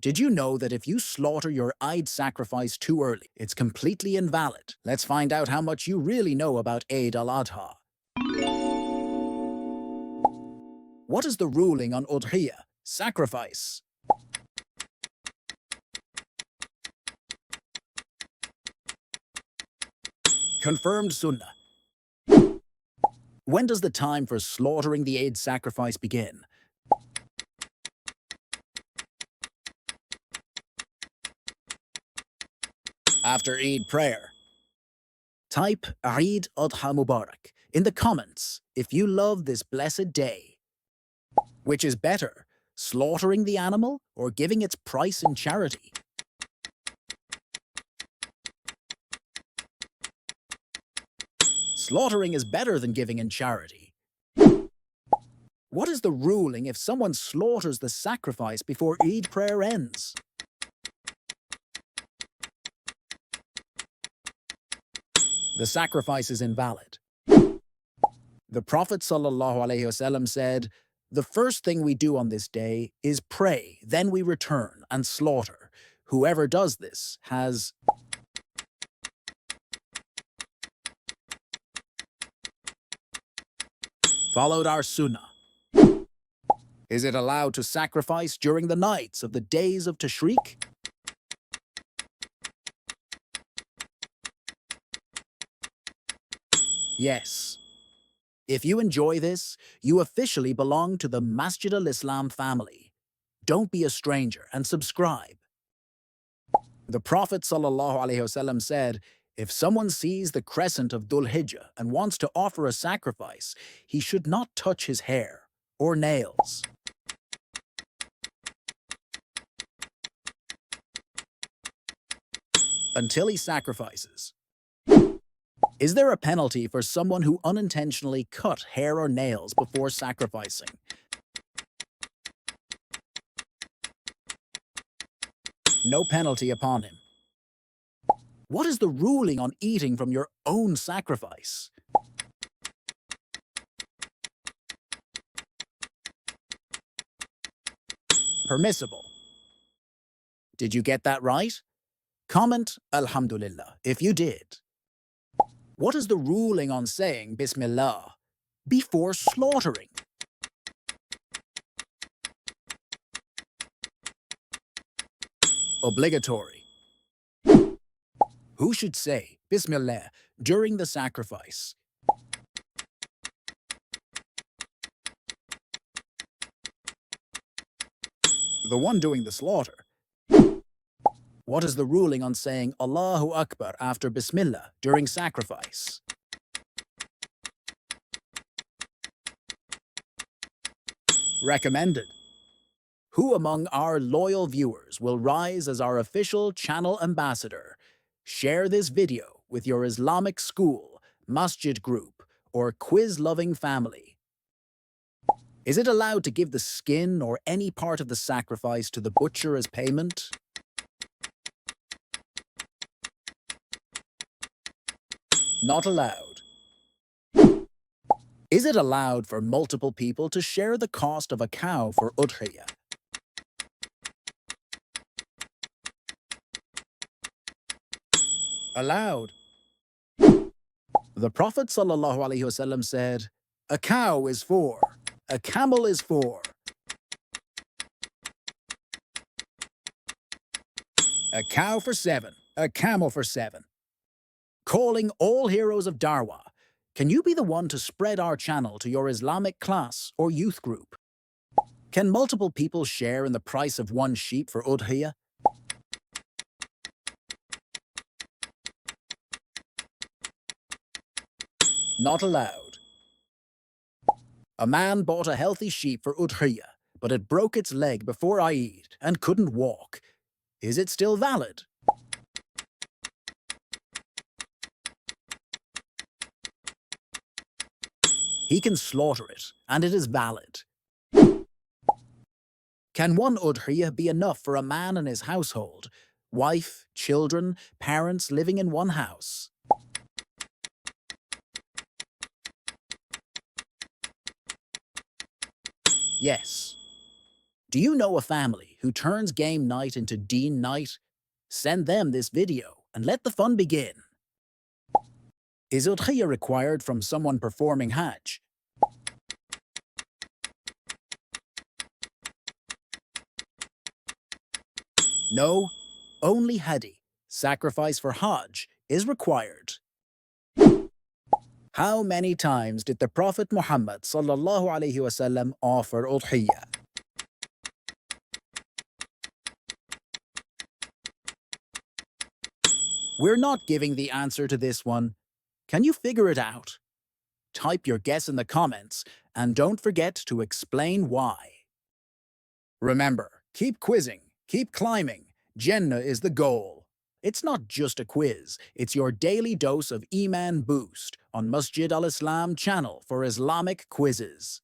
Did you know that if you slaughter your Eid sacrifice too early, it's completely invalid? Let's find out how much you really know about Eid Al Adha. What is the ruling on Udhiyah, sacrifice? Confirmed Sunnah. When does the time for slaughtering the Eid sacrifice begin? After Eid prayer. Type Eid Adha Mubarak in the comments if you love this blessed day. Which is better, slaughtering the animal or giving its price in charity? Slaughtering is better than giving in charity. What is the ruling if someone slaughters the sacrifice before Eid prayer ends? The sacrifice is invalid. The Prophet ﷺ said, "The first thing we do on this day is pray, then we return and slaughter. Whoever does this has..." Followed our sunnah. Is it allowed to sacrifice during the nights of the days of Tashriq? Yes. If you enjoy this, you officially belong to the Masjid AlIslam family. Don't be a stranger and subscribe. The Prophet ﷺ said, if someone sees the crescent of Dhul Hijjah and wants to offer a sacrifice, he should not touch his hair or nails. Until he sacrifices. Is there a penalty for someone who unintentionally cut hair or nails before sacrificing? No penalty upon him. What is the ruling on eating from your own sacrifice? Permissible. Did you get that right? Comment Alhamdulillah if you did. What is the ruling on saying Bismillah before slaughtering? Obligatory. Who should say Bismillah during the sacrifice? The one doing the slaughter. What is the ruling on saying Allahu Akbar after Bismillah during sacrifice? Recommended. Who among our loyal viewers will rise as our official channel ambassador? Share this video with your Islamic school, masjid group, or quiz-loving family. Is it allowed to give the skin or any part of the sacrifice to the butcher as payment? Not allowed. Is it allowed for multiple people to share the cost of a cow for Udhiyah? Allowed. The Prophet ﷺ said, a cow is 4, a camel is 4. A cow for 7, a camel for 7. Calling all heroes of Darwa, can you be the one to spread our channel to your Islamic class or youth group? Can multiple people share in the price of one sheep for Udhiyah? Not allowed. A man bought a healthy sheep for Udhiyah, but it broke its leg before Eid and couldn't walk. Is it still valid? He can slaughter it, and it is valid. Can one Udhiyah be enough for a man and his household? Wife, children, parents living in one house? Yes. Do you know a family who turns game night into deen night? Send them this video and let the fun begin. Is Udhiyah required from someone performing Hajj? No, only Hadi, sacrifice for Hajj, is required. How many times did the Prophet Muhammad ﷺ offer Udhiyah? We're not giving the answer to this one. Can you figure it out? Type your guess in the comments and don't forget to explain why. Remember, keep quizzing, keep climbing. Jannah is the goal. It's not just a quiz, it's your daily dose of Iman boost on Masjid AlIslam channel for Islamic quizzes.